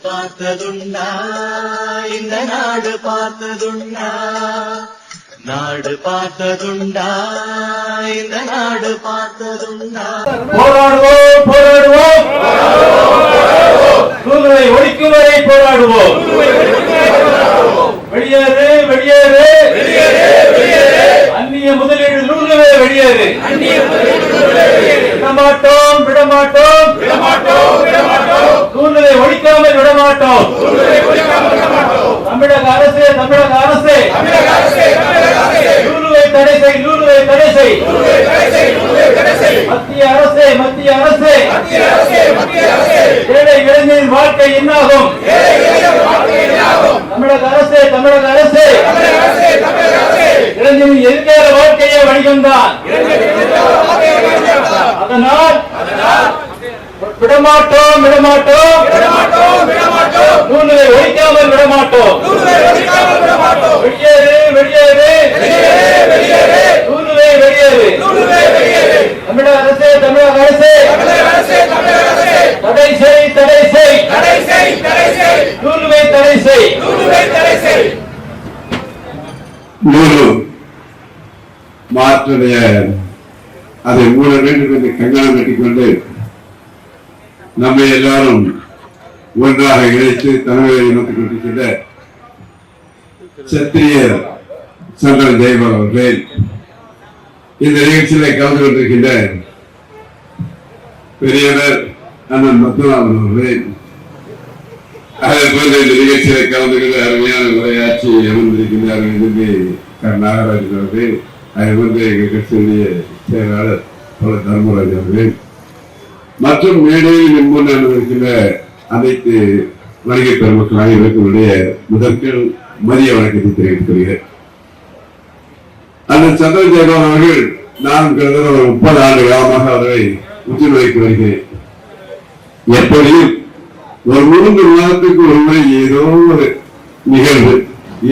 பார்த்ததுண்டா இந்த நாடு பார்த்ததுண்டா நாடு பார்த்ததுண்டா இந்த நாடு பார்த்ததுண்டா போராடுவோம் போராடுவோம் தூதரை ஒழிக்கும் வரை போராடுவோம் வெளியேறு வெளியேறு அந்நிய முதலீடு நூல்களே வெளியேறு விடமாட்டோம் விடமாட்டோம் நூல்களை ஒழிக்காமல் விடமாட்டோம் தமிழக அரசே நூலுவை தடை செய் மத்திய அரசே ஏழை இளைஞரின் வாழ்க்கை என்னாகும் தமிழக அரசே இளைஞரின் எதிர்கால வாழ்க்கையே வணிகம்தான் அதனால் விடமாட்டோம் நூல்களை ஒழிக்காமல் விடமாட்டோம் வெளியேறு நூல்களை வெளியேறு தமிழக அரசே தடை செய் நூல்களை தடை செய் நூறு மாற்றுடைய அதை மூட வேண்டும் என்று கங்கணம் கட்டிக்கொண்டு நம்மை எல்லாரும் ஒன்றாக இணைத்து தலைவரை நோக்கிக் கொண்டிருக்கின்ற சத்திரியர் சந்திரன் ஜெயபால் அவர்களே, இந்த நிகழ்ச்சியில கலந்து கொண்டிருக்கின்ற பெரியவர் அண்ணன் மத்துநாதன் அவர்களே, அதே போன்ற இந்த நிகழ்ச்சியில கலந்து கொண்டு அருமையான உரையாற்றி அமர்ந்திருக்கின்ற நாகராஜன் அவர்கள், அதே போன்ற எங்கள் கட்சியுடைய செயலாளர் பல தர்மராஜ் அவர்கள் மற்றும் மேடையில் முன் அமர்ந்திருக்கின்ற அனைத்து வணிக பெருமக்கள் அனைவருக்கும் முதற்கள் மதிய வணக்கத்தை தெரிவித்துக் கொள்கிறேன். அந்த சந்திரன் ஜெயபால் அவர்கள் நான் கிட்டத்தட்ட ஒரு 30 ஆண்டு காலமாக அவரை உற்றுநோக்கி வருகிறேன். எப்படியும் ஒரு 3 மாதத்துக்கு ஒரு முறை ஏதோ ஒரு நிகழ்வு,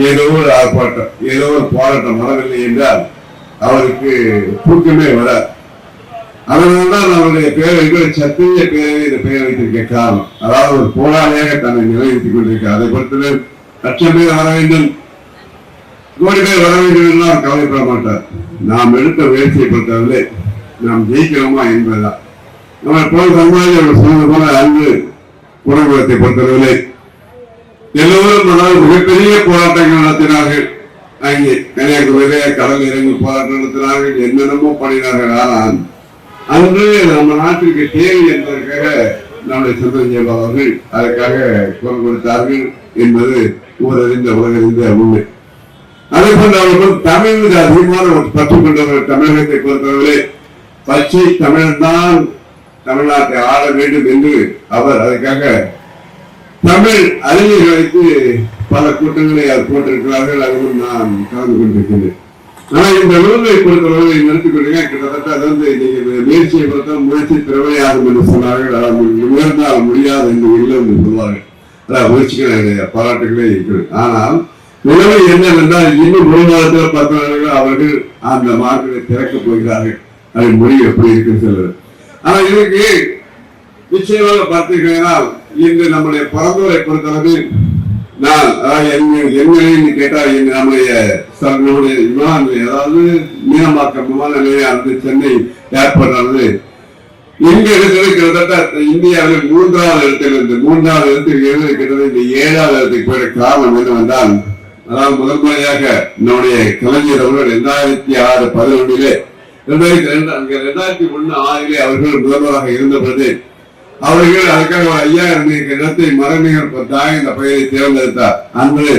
ஏதோ ஒரு ஆர்ப்பாட்டம், ஏதோ ஒரு போராட்டம் வரவில்லை என்றால் அவருக்கு தூக்கமே வராது. அதனால்தான் அவருடைய பேரவைகள் சத்திரிய பேரவை இந்த பெயர் வைத்திருக்க காரணம். அதாவது ஒரு போராளியாக தன்னை நிலைநிறுத்திக் கொண்டிருக்கிறார். அதை பொறுத்தவரை 1,00,000 பேர் வர வேண்டும், கோடி பேர் வர வேண்டும் என்று அவர் கவலைப்பட மாட்டார். நாம் எடுத்த முயற்சியை பொறுத்தவரை நாம் ஜெயிக்கிறோமா என்பதுதான். நம்ம போல சமுதாயம் சொன்னது போல அன்பு குறைகுலத்தை பொறுத்தவரை எல்லோரும் அதாவது மிகப்பெரிய போராட்டங்கள் நடத்தினார்கள். அங்கே கன்னியாகுமரியிலே கடல் இறங்கி போராட்டம் நடத்தினார்கள், என்னென்னமோ பண்ணினார்கள். ஆனால் அன்று நம்ம நாட்டிற்கு தேவை என்பதற்காக நம்முடைய சந்திரன் ஜெயபால் அவர்கள் அதற்காக குரல் கொடுத்தார்கள் என்பது ஊரறிந்த உலகறிந்த உண்மை. அதே போன்று அவர்கள் தமிழ் மீது அதிகமான பற்று கொண்டவர்கள். தமிழகத்தை பொறுத்தவரை பச்சை தமிழன் தான் தமிழ்நாட்டை ஆள வேண்டும் என்று அவர் அதற்காக தமிழ் அறிஞர்கள் வைத்து பல கூட்டங்களை அவர் போட்டிருக்கிறார்கள். அதுவும் நான் கலந்து கொண்டிருக்கிறேன். ஆனா இந்த நூலை பொறுத்தவரை நடத்திக் கொண்டீங்க. கிட்டத்தட்ட அது நீங்க முயற்சியை பொறுத்த முயற்சி திறமையாகும் என்று சொன்னார்கள். உயர்ந்தால் முடியாது என்று இல்லை என்று சொல்வார்கள். அதான் முயற்சிகள் பாராட்டுகளே இருக்கிறது. ஆனால் நிலைமை என்னவென்றால் இன்னும் 1 மாதத்தில் 10 நாட்கள் அவர்கள் அந்த மார்க்கெட்டை திறக்கப் போகிறார்கள். அது மொழி எப்படி இருக்குன்னு சொல்றது. ஆனா இதுக்கு நிச்சயமாக பார்த்தீங்கன்னா இன்று நம்முடைய பரந்தூரை பொறுத்தளவு நான் என்ன கேட்டால் நம்முடைய விமான நிலையம், அதாவது மீனம்பாக்கம் விமான நிலையம் சென்னை ஏர்போர்ட் ஆனது எங்க இடத்துல கிட்டத்தட்ட இந்தியாவில் 3வது இடத்தில் இருந்து 3வது இடத்துக்கு இருந்து கிட்டத்தட்ட இந்த 7வது இடத்துக்கு போயிட காரணம் என்னவென்றால், அதாவது முதல் முறையாக நம்முடைய கலைஞர் அவர்கள் 2006-11 2001-6 அவர்கள் முதல்வராக இருந்த பொழுது அவர்கள் அதுக்காக 5000 இடத்தை மரணிகள் பத்தாக இந்த பெயரை தேர்ந்தெடுத்தார். அன்று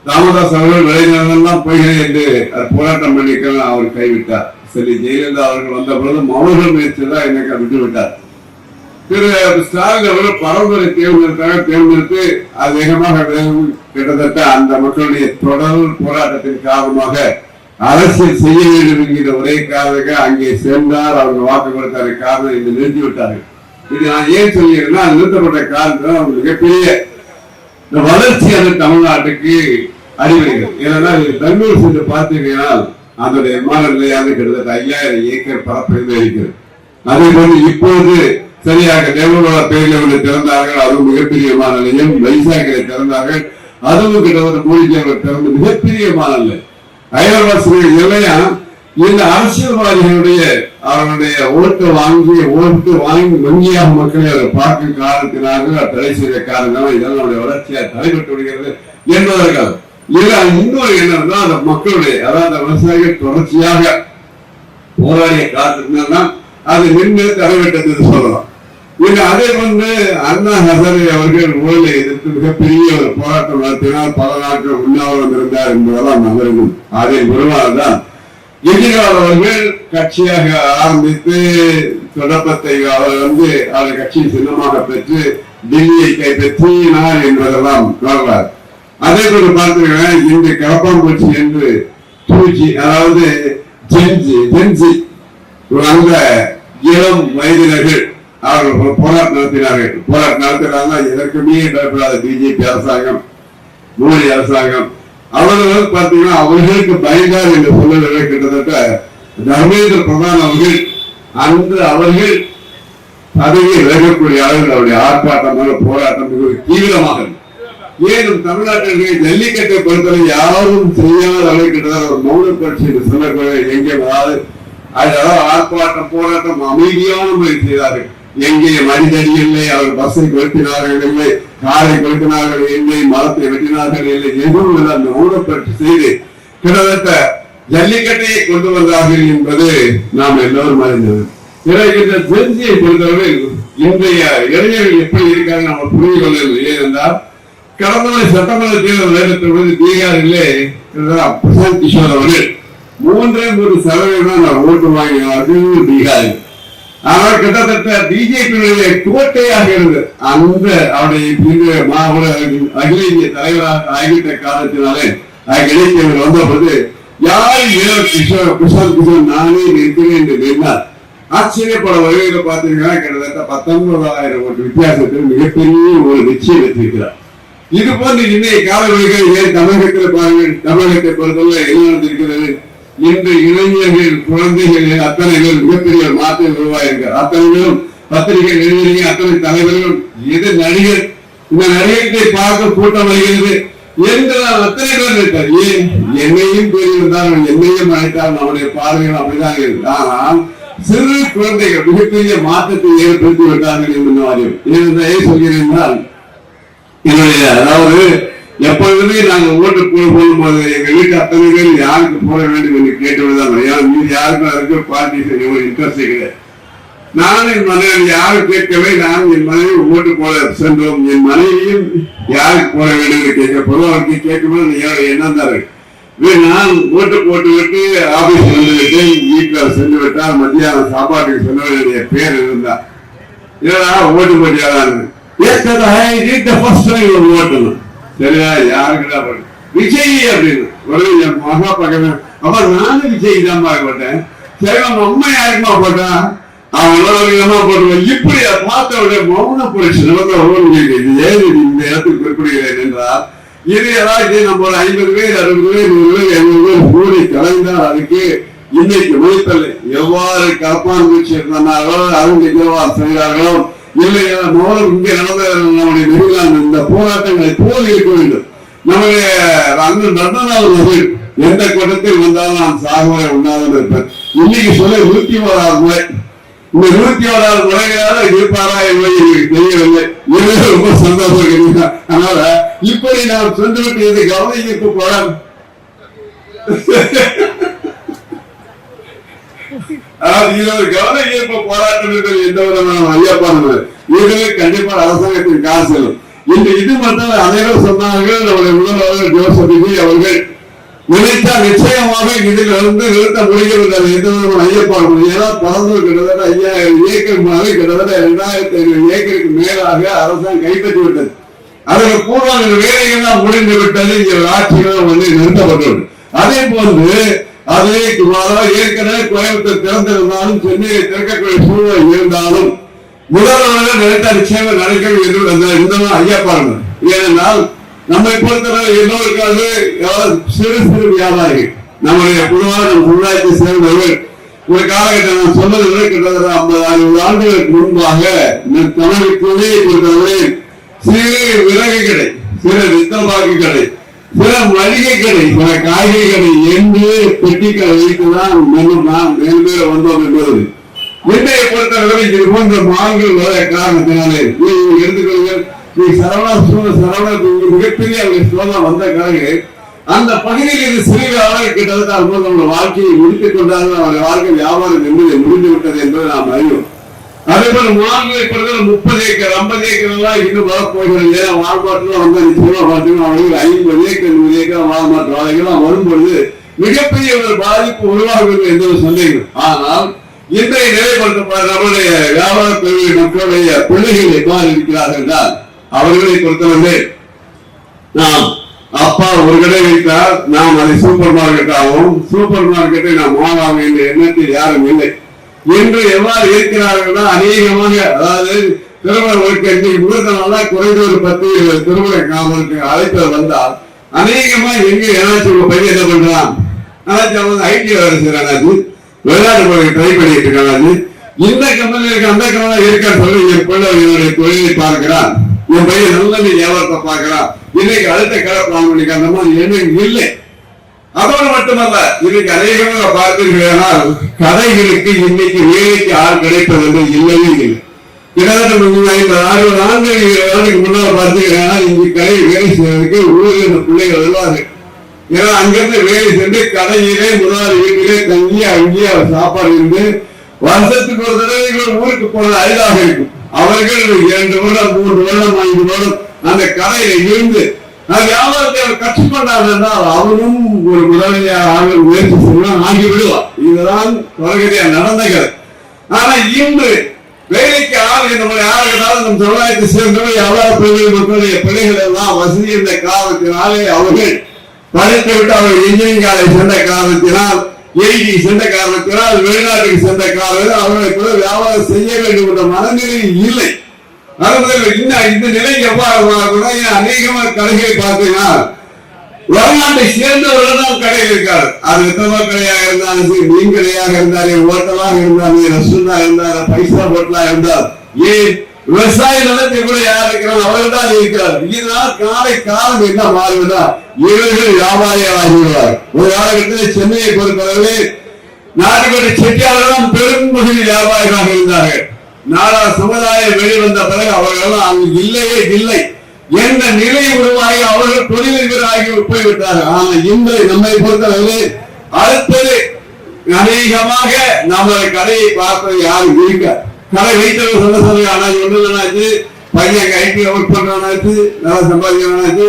ராமதாஸ் அவர்கள் விளைநிலங்கள்லாம் போகிறேன் என்று போராட்டம் பண்ணிக்க அவர் கைவிட்டார். சரி, ஜெயலலிதா அவர்கள் வந்த பொழுதும் அவர்கள் முயற்சிதான் எனக்கு விட்டு விட்டார். திரு ஸ்டாலின் அவர்கள் பரம்பரை தேர்ந்தெடுத்து அது வேகமாக கிட்டத்தட்ட அந்த மக்களுடைய தொடர் போராட்டத்தின் காரணமாக அரசியல் செய்ய வேண்டும் என்கிற ஒரே காரணமாக அங்கே சேர்ந்தார். அவங்க வாக்கு கொடுத்தாரு. காரணம் இதை நிறுத்திவிட்டார்கள். இது நான் ஏன் சொல்லியிருந்தேன்னா, அது நிறுத்தப்பட்ட காரணம் மிகப்பெரிய வளர்ச்சி அந்த தமிழ்நாட்டுக்கு அடிவருகிறது. ஏன்னா பெங்களூர் சென்று பார்த்தீங்கன்னா அதனுடைய விமான நிலையாக கிட்டத்தட்ட 5000 ஏக்கர் பரப்பிலிருந்து இருக்கிறது. அதே போல இப்போது சரியாக தேவரோட பேரில் ஒன்று திறந்தார்கள், அதுவும் மிகப்பெரியமான நிலையம். வைசாக்கில திறந்தார்கள், அதுவும் கிட்டத்தட்ட மோடிஜி திறந்த மிகப்பெரியமான நிலை. அயல்வாசிகள் இல்லையா இந்த அரசியல்வாதிகளுடைய அவருடைய ஓட்டு வாங்கி வங்கியாக மக்களை அவர் பார்க்கும் காரணத்தினார்கள் தடை செய்த காரணம் இதெல்லாம் நம்முடைய வளர்ச்சியாக தடைபட்டு விடுகிறது என்பதற்காக. இன்னொரு என்னன்னா அந்த மக்களுடைய அதாவது விவசாயிகள் தொடர்ச்சியாக போராடிய காரணத்தினால்தான் அது நின்று தடைபட்டது சொல்லலாம். அதே போன்று அண்ணா ஹசரே அவர்கள் ஊழலை எதிர்த்து மிகப்பெரிய ஒரு போராட்டம் நடத்தினால் பல நாட்கள் உண்ணாவிரதம் இருந்தார் என்பதெல்லாம் நகரும். அதில் ஒருவாறுதான் கெஜ்ரிவால் அவர்கள் கட்சியாக ஆரம்பித்து தொடக்கத்தை அவர் அவர் கட்சியின் சின்னமாக பெற்று டெல்லியை கைப்பற்றினார் என்பதெல்லாம் சொல்வார். அதே போன்று பார்த்தீங்கன்னா இன்று கலப்பாம்பூச்சி என்று பூச்சி அதாவது ஜென்சி அந்த இளம் வயதினர்கள் அவர்கள் போராட்டம் நடத்தினார்கள். போராட்டம் நடத்தினாங்க எதற்குமே பயப்படாத பிஜேபி அரசாங்கம், மோடி அரசாங்கம். அவர்கள் பார்த்தீங்கன்னா அவர்களுக்கு பயந்தார் என்று சொல்லவில்லை. கிட்டத்தட்ட தர்மேந்திர பிரதான் அவர்கள் அவர்கள் பதவியை விலகக்கூடிய அளவில் அவருடைய ஆர்ப்பாட்டமாக போராட்டம் மிக தீவிரமாக. ஏனும் தமிழ்நாட்டிற்கு ஜல்லிக்கட்டை பொறுத்தவரை யாரும் செய்யாத அளவு கிட்டத்தட்ட ஒரு மௌன புரட்சி என்று சொல்லக்கூடிய எங்கே அதாவது ஆர்ப்பாட்டம் போராட்டம் அமைதியான முறை செய்தார்கள். எங்கே மனிதடி இல்லை, அவர் பஸ்ஸை கொளுத்தினார்கள் இல்லை, காரை கொளுத்தினார்கள் இல்லை, மரத்தை வெட்டினார்கள் இல்லை, எதுவும் இல்லை. அந்த ஊழப்பட்டு செய்து கிட்டத்தட்ட ஜல்லிக்கட்டையை கொண்டு வந்தார்கள் என்பது நாம் எல்லோரும் அறிந்தது. பிறகு இந்த ஜென்சியை பொறுத்தவரை இன்றைய இளைஞர்கள் எப்படி இருக்காங்க நம்ம புரிந்து கொள்ளவில்லை. ஏனென்றால் கடந்த சட்டமன்ற தேர்தல் நேரத்தில் பீகாரிலே பிரசாந்த் கிஷோர் அவர்கள் 3% ஓட்டு வாங்கினார்கள் பீகாரில். ஆனால் கிட்டத்தட்ட பிஜேபியுடைய கோட்டையாக இருந்தது அந்த அவருடைய அகில இந்திய தலைவராக ஆகிவிட்ட காலத்தினாலே இடைத்தேர்தல் வந்தபோது யாரும் பிரசாந்த் கிஷோர் நானே இருக்கிறேன் என்று நின்றார். ஆச்சரியப்பட வகையில் பார்த்தீங்கன்னா கிட்டத்தட்ட 19,000 ஓட்டு வித்தியாசத்தில் மிகப்பெரிய ஒரு வெற்றியை பெற்றிருக்கிறார். இது போன்று இன்றைய காலவழிகள் தமிழகத்தில் பாருங்கள். தமிழகத்தை பொறுத்தவரை என்ன நடந்திருக்கிறது? இன்று இளைஞர்கள் குழந்தைகள் அத்தனை பேர் மிகப்பெரிய மாற்றம் உருவாயிருக்கிறார். அத்தனை பேரும் பத்திரிகை எழுதினீங்க, அத்தனை தலைவர்களும் எது நடிகர் இந்த நடிகத்தை பார்க்க கூட்டம் வருகிறது என்று அத்தனை பேர் இருக்கார். ஏன் என்னையும் கூறியிருந்தார்கள், என்னையும் அழைத்தார்கள், நம்முடைய பார்வைகள் அப்படிதான் இருக்கு. ஆனால் சிறு குழந்தைகள் மிகப்பெரிய மாற்றத்தை ஏற்படுத்தி விட்டார்கள் என்று சொல்கிறேன். என்னுடைய அதாவது எப்பொழுதுமே நாங்கள் ஓட்டு போடும் போது எங்க வீட்டு அத்தனை பேர் யாருக்கு போட வேண்டும் என்று கேட்டுவிடுதான். மீது யாருக்கும் அதுக்கு பார்ட்டி ஒரு இன்ட்ரெஸ்ட் கிடையாது. நானும் என் மனைவி யாரும் கேட்கவே நானும் என் மனைவி ஓட்டு போட சென்றோம். என் மனைவியும் யாருக்கு போட வேண்டும் என்று கேட்க பொதுவாக கேட்கும்போது எண்ணம் தான் இருக்கு. நான் ஓட்டு போட்டு விட்டு ஆபீஸ் வந்து விட்டு வீட்டில் சென்று விட்டால் மத்தியானம் சாப்பாட்டுக்கு செல்ல வேண்டிய பேர் இருந்தா ஓட்டு போட்டியாதான் ஓட்டணும். சரியா யாருக்குடா விஜய் அப்படின்னு மகா பக்கம் அப்ப நானும் விஜய் தான் போட்டேன். சரி அவங்க அம்மா யாருக்குமா போட்டா அவங்களோட போட்டுருவோம். இப்படி பார்த்தவுடைய மௌன புரட்சி நடந்த இந்த இடத்துக்கு குறிப்பிடுகிறேன் என்றால் இது ஏதாவது நம்ம 50 பேர் 60 பேர் 100 பேர் 200 பேர் கூடி கலைந்தால் அதுக்கு இன்னைக்கு முடித்தலை எவ்வாறு கலப்பான் பூச்சி இருந்தார்களோ அவங்க எவ்வாறு செய்தார்களோ இல்லையா மௌனம் இங்கே நடந்த நம்முடைய நெருங்கலான இந்த போராட்டங்களை போல் இருக்க வேண்டும். நம்முடைய அண்ணன் நடனாவது எந்த கூட்டத்தில் வந்தாலும் நான் சாகுவரை உண்ணாதான் இருப்பேன். இன்னைக்கு சொல்ல 101வது முறை. இந்த 101வது முறைகளாக இருப்பாரா என்பது எனக்கு தெரியவில்லை. ரொம்ப சந்தோஷம். அதனால இப்படி நாம் சென்றுவிட்டு கவன ஈர்ப்பு போராட்டம் கவன ஈர்ப்பு போராட்டம் என்பது எந்த விதமான ஐயப்பாடு இது கண்டிப்பா அரசாங்கத்தின் காசு செல்லும். இன்று இது மட்டும் அனைவரும் சொன்னார்கள். நம்முடைய முதல்வர் ஜோசப் விஜய் அவர்கள் நினைத்தால் நிச்சயமாக இதில் நிறுத்த முடிகிறது. எந்த விதமான ஐயப்பாடு ஏன்னா பறந்து கிட்டத்தட்ட 5000 ஏக்கர் மாதிரி கிட்டத்தட்ட 2500 ஏக்கருக்கு மேலாக அரசாங்கம் கைப்பற்றி விட்டது. அதற்கு பூர்வாங்க வேலைகள் தான் முடிந்து விட்டது. இங்கே ஆட்சிகளும் நிறுத்தப்பட்டுள்ளது. அதே போன்று அதே ஏற்கனவே கோயம்புத்தூர் திறந்திருந்தாலும் சென்னையை திறக்கக்கூடிய சூழல் இருந்தாலும் முதல்வர்கள் நினைத்த நிச்சயமாக நடக்கும் என்று இந்த ஐயப்பாடு. ஏனென்றால் நம்மை பொறுத்தவரை எல்லோருக்காக சிறு சிறு வியாபாரிகள் நம்முடைய பொதுவாக நம் சமுதாயத்தை சேர்ந்தவர்கள் ஒரு காலகட்டம் நான் சொன்னது விட கிட்டத்தட்ட 50-60 ஆண்டுகளுக்கு முன்பாக தமிழுக்குள்ளே பொறுத்தவரை சிறு விறகு கடை, சில வித்தபாக்கு கடை, சில மளிகை கடை, சில காய்கறி கடை என்று பெட்டிக்கடை வைத்துதான் நாம் மேல்மேல வந்தோம் என்பது. இன்றைய பொறுத்தவரை இது போன்ற மால்கள் வர காரணத்தினாலே எடுத்துக்கொள்ளுங்கள். சரவணா மிகப்பெரிய சோதனை வந்த காரணம் அந்த பகுதியில் இது சிறிய அளவில் கிட்டத்தட்ட அவர்கள் வாழ்க்கையை முடித்துக் கொண்டார்கள். அவருடைய வாழ்க்கை வியாபாரம் என்பதை முடிந்து விட்டது என்பதை நாம் அறிவோம். அதே போல மால்களை பொறுத்தவரை 30 ஏக்கர் 50 ஏக்கர் எல்லாம் இன்னும் வரப்போகிறது. வாழ்மாட்டில் வந்து பார்த்தீங்கன்னா அவர்கள் 50 ஏக்கர் 100 ஏக்கர் வாழ்மாட்டு வாழைகள் வரும்பொழுது மிகப்பெரிய ஒரு பாதிப்பு உருவாகிறது என்பது சந்தேகம். ஆனால் இன்றைய நிலைப்படுத்த நம்முடைய வியாபார பிரிவு மக்களுடைய பிள்ளைகள் எவ்வாறு இருக்கிறார்கள் என்றால் அவர்களை பொறுத்தவரை நாம் அப்பா ஒரு கடை வைத்தால் நாம் அதை சூப்பர் மார்க்கெட்டாகவும் சூப்பர் மார்க்கெட்டை நாம் மாறாகும் என்ற எண்ணத்தில் யாரும் இல்லை. இன்று எவ்வாறு இருக்கிறார்கள் அநேகமாக, அதாவது திருமண முகூர்த்தனால குறைந்த ஒரு 10 திருமண காவலுக்கு அழைப்பது வந்தால் அநேகமா எங்க ஏதாச்சும் ஒரு பையன் என்ன பண்றான், அதாச்சும் ஐடி வேலை செய்யறாங்க, வெளிநாட்டு போய் ட்ரை பண்ணிட்டு இருக்காங்க, இந்த கம்பெனி இருக்கு அந்த கம்பெனி இருக்கான்னு சொல்லி என் பிள்ளை என்னுடைய தொழிலை பார்க்கிறான், என் பையன் நல்ல வியாபாரத்தை பார்க்கிறான், இன்னைக்கு அடுத்த கடை பிளான் பண்ணிக்க அந்த மாதிரி எண்ணம் இல்லை. அதோடு மட்டுமல்ல, இன்னைக்கு அநேகமாக பார்த்தீர்களானால் கடைகளுக்கு இன்னைக்கு வேலைக்கு ஆள் கிடைப்பது என்று இல்லவே இல்லை. கிட்டத்தட்ட 50-60 ஆண்டுகளுக்கு முன்னால் பார்த்தீங்கன்னா இங்கு கடை வேலை செய்வதற்கு ஊரில் பிள்ளைகள் வருவார்கள். ஏன்னா அங்கிருந்து வேலை சென்று கடையிலே முதலாளி வீட்டிலே தங்கி அங்கேயே சாப்பாடு இருந்து வருஷத்துக்கு ஒரு தடவை ஊருக்கு போனது அரிதாக இருக்கும். அவர்கள் 2 வருடம் 3 வருடம் 5 வருடம் அந்த கடையில இருந்து வியாபாரத்தை அவர் கற்றுக்கொண்டார் என்றால் அவனும் ஒரு முதலாளியாக முயற்சி செய்யலாம் ஆகி விடுவார். இதுதான் தொடர்கதையா நடந்த கதை. ஆனா இன்று வேலைக்கு ஆள் நம்மளை யாருக்கிறாலும் நம் சமுதாயத்தை சேர்ந்தவர்கள் வியாபார மக்களுடைய பிள்ளைகள் எல்லாம் வசதி இருந்த காரணத்தினாலே அவர்கள் படித்து விட்டு அவர்கள் இன்ஜினியரிங் காலேஜ் சென்ற காரணத்தினால் ஐடி சென்ற காரணத்தினால் வெளிநாட்டுக்கு சென்ற காரணத்தில் அவர்களை கூட வியாபாரம் செய்ய வேண்டும் என்ற மனநிலை இல்லை. இந்த நிலை எவ்வாறு அநேகமாக கடைகளை பார்த்தீங்கன்னா வெளிநாட்டை சேர்ந்தவர்கள் தான் கடைகள் இருக்காரு. அது வித்தமா கடையாக இருந்தாலும் சரி, மீன் கடையாக இருந்தாலும், ஹோட்டலாக இருந்தாலும், ரெஸ்டாரண்டா இருந்தாலும், பைசா ஹோட்டலா இருந்தால், ஏன் விவசாய நிலத்தை கூட யார் இருக்கிறாங்க அவர்கள் தான் இருக்கிறார். இதனால் காலம் என்ன மாறுவதா இவர்கள் வியாபாரிகள் ஆகிவிடுவார். ஒரு காலகட்டத்தில் சென்னையை பொறுத்தவரை நாட்டுக்கோட்டை செட்டியாளர்கள் தான் பெரும்பகுதி வியாபாரிகளாக இருந்தார்கள். நாடா சமுதாயம் வெளிவந்த பிறகு அவர்கள் அங்கு இல்லவே இல்லை என்ற நிலை உருவாகி அவர்கள் தொழிலதிபராகி போய்விட்டார்கள். ஆனால் இன்று நம்மை பொறுத்தவரை அடுத்தது அநேகமாக நம்ம கடையை பார்ப்பது யாரும் இருக்க கடை வைத்தவர் சொல்ல ஆனா ஒன்று பையன் ஐடி ஒர்க் பண்றானாச்சு, நல்லா சம்பாதிக்கிறானாச்சு,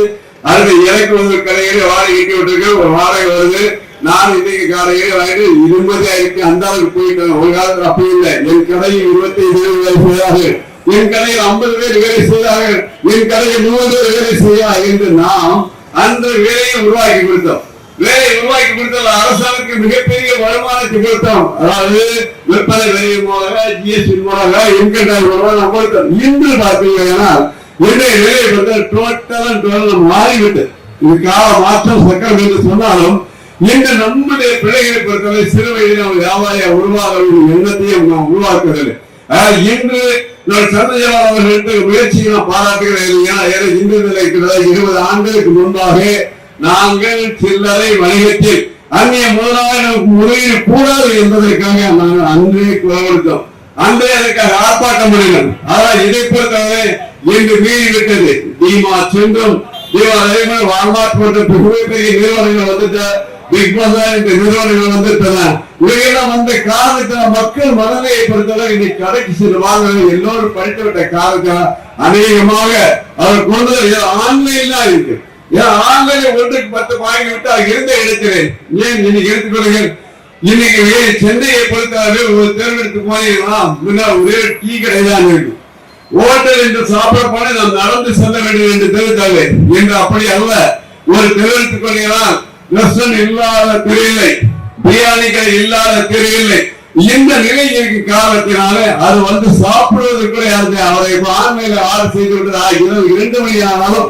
அடுத்து இறக்குவது கடைகளை வாடகை கட்டி விட்டுருக்கு, ஒரு வாடகை வருது. நான் இன்னைக்கு காலையில வாங்கிட்டு 20,000 அந்த அளவுக்கு போயிட்டேன். ஒரு காலத்துல அப்படி இல்லை. என் கடையில் 25 வேலை செய்தார்கள், என் கடையில் 50 பேர் வேலை செய்தார்கள், என் கடையில் 100 பேர் வேலை செய்யா என்று நாம் அந்த வேலையை உருவாக்கி கொடுத்தோம். வேலை உருவாக்கி கொடுத்தது அரசாங்கத்துக்கு மிகப்பெரிய வருமானத்தை கொடுத்தோம். அதாவது விற்பனை வரி மூலமாக, ஜிஎஸ்டி மூலமாக, இன்கம் டாக்ஸ் மூலமாக நாம் கொடுத்தோம். இன்று பார்த்தீங்கன்னா என்னுடைய வேலை டோட்டல் மாறிவிட்டு இது கால மாற்றம் சக்கரம் என்று சொன்னாலும் இன்று நம்முடைய பிள்ளைகளை பொறுத்தவரை சிறு வயதில் வியாபாரியை உருவாக எண்ணத்தையும் நாம் உருவாக்குவதில்லை. இன்று நான் சந்திரஜான் அவர்களுக்கு முயற்சியை நான் பாராட்டுகிறேன். இன்று நிலைக்கிறது 20 ஆண்டுகளுக்கு முன்பாக நாங்கள் சில்லறை வணிகத்தில் அந்நிய முதலீடு கூடாது என்பதற்காக நாங்கள் அன்றே குரல் கொடுத்தோம். அன்றே அதற்காக ஆர்ப்பாட்டம் பண்ணினோம். ஆனால் இதை பொறுத்தவரை இன்று மீறிவிட்டது. டிமா சென்றும் வால்மார்ட் போன்ற பெரிய நிறுவனங்கள் வந்துட்ட, பிக் பஜார் என்ற நிறுவனங்கள் வந்துட்டன. இவையெல்லாம் வந்த காரணத்தினால் மக்கள் மனநிலையை பொறுத்தவரை இன்னைக்கு கடைக்கு சென்று வாங்க எல்லோரும் படித்துவிட்ட காரணத்தினால் அநேகமாக அவர் கொண்டு ஆன்லைன் இருக்கு. ஆன்லைன் 1க்கு 10 வாங்கிவிட்டு இருந்த இடத்திலே ஏன் இன்னைக்கு எடுத்துக்கொள்ளுங்கள். இன்னைக்கு சென்னையை பொறுத்தவரை ஒரு தேர்ந்தெடுத்து போனீங்கன்னா ஒரே டீ கடை தான் இருக்கு. ஹோட்டல் என்று சாப்பிட போன நாம் நடந்து செல்ல வேண்டும் என்று தெரிவித்தாங்க. என்று அப்படி அல்ல. ஒரு தேர்ந்தெடுத்துக் கொண்டீங்கன்னா ரெஸ்டாரண்ட் இல்லாத தெரியவில்லை, பிரியாணி கடை இல்லாத தெரியவில்லை. இந்த நிலை இருக்கு காரணத்தினால அது வந்து சாப்பிடுவதற்கு யாருக்கு அவரை ஆன்லைன்ல ஆர்டர் செய்து விட்டு இரவு 2 மணி ஆனாலும்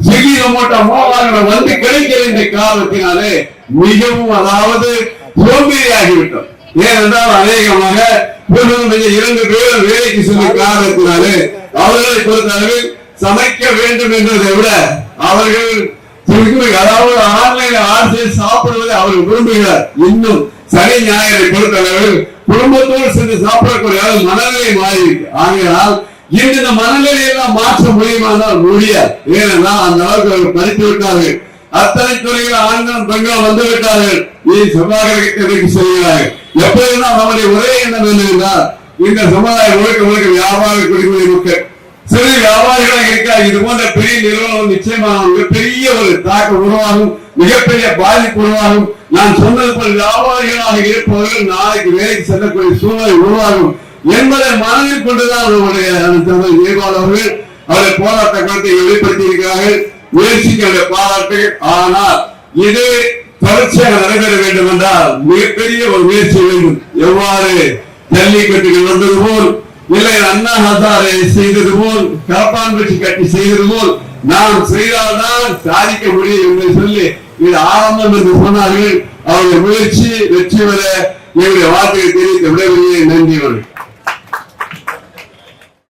ஸ்விக்கி ஜொமேட்டோ மூலமாக வந்து கிடைக்கிற இந்த காரணத்தினாலே மிகவும் அதாவது சோம்பேறி ஆகிவிட்டோம். ஏனென்றால் அநேகமாக 2 பேரும் வேலைக்கு சென்ற காரணத்தினாலே அவர்களை பொறுத்தளவில் சமைக்க வேண்டும் என்றதை விட அவர்கள் அதாவது ஆன்லைன் ஆர்டர் சாப்பிடுவதை அவர்கள் விரும்புகிறார். இன்னும் சனி ஞாயிறை பொறுத்தளவில் குடும்பத்தோடு சென்று சாப்பிடக்கூடிய மனநிலை மாறி இருக்கு. ஆகையால் இந்த மனநிலையெல்லாம் மாற்ற முடியுமானால் முடியாது. ஏனென்றால் அந்த அளவுக்கு அவர்கள் படித்து விட்டார்கள். அத்தனை துறைகள் ஆண்களும் பெண்களும் வந்து விட்டார்கள். நீ சபாகரத்துக்கு செல்கிறார்கள். எப்போதுதான் நம்முடைய ஒரே எண்ணம் என்னவென்றால் இந்த சமுதாயம் முழுக்க வியாபார குடிமுறை மக்கள் சிறு வியாபாரிகளாக இருக்காது. இது போன்ற பெரிய நிறுவனம் நிச்சயமாக மிகப்பெரிய ஒரு தாக்கம் உருவாகும், மிகப்பெரிய பாதிப்பு உருவாகும். நான் சொன்னது போல் வியாபாரிகளாக இருப்பவர்கள் நாளைக்கு வேலைக்கு செல்லக்கூடிய சூழ்நிலை உருவாகும் என்பதை மனதில் கொண்டுதான் நம்முடைய அவர்கள் அவருடைய போராட்ட கருத்தை வெளிப்படுத்தி இருக்கிறார்கள். முயற்சிகளுடைய பாராட்டு. ஆனால் இது தொடர்ச்சியாக நடைபெற வேண்டும் என்றால் மிகப்பெரிய ஒரு முயற்சி வேண்டும். எவ்வாறு ஜல்லிக்கட்டுகள் வந்தது போல், இல்லை அண்ணா ஹசாரே செய்தது போல், காப்பான்பட்டி கட்டி செய்தது போல் நாம் செய்தால்தான் சாதிக்க முடியும் என்று சொல்லி இது ஆரம்பம் என்று சொன்னார்கள். அவருடைய முயற்சி வெற்றி பெற எங்களுடைய வார்த்தையை தெரிவித்த விடைபெறுகிறேன். நன்றி.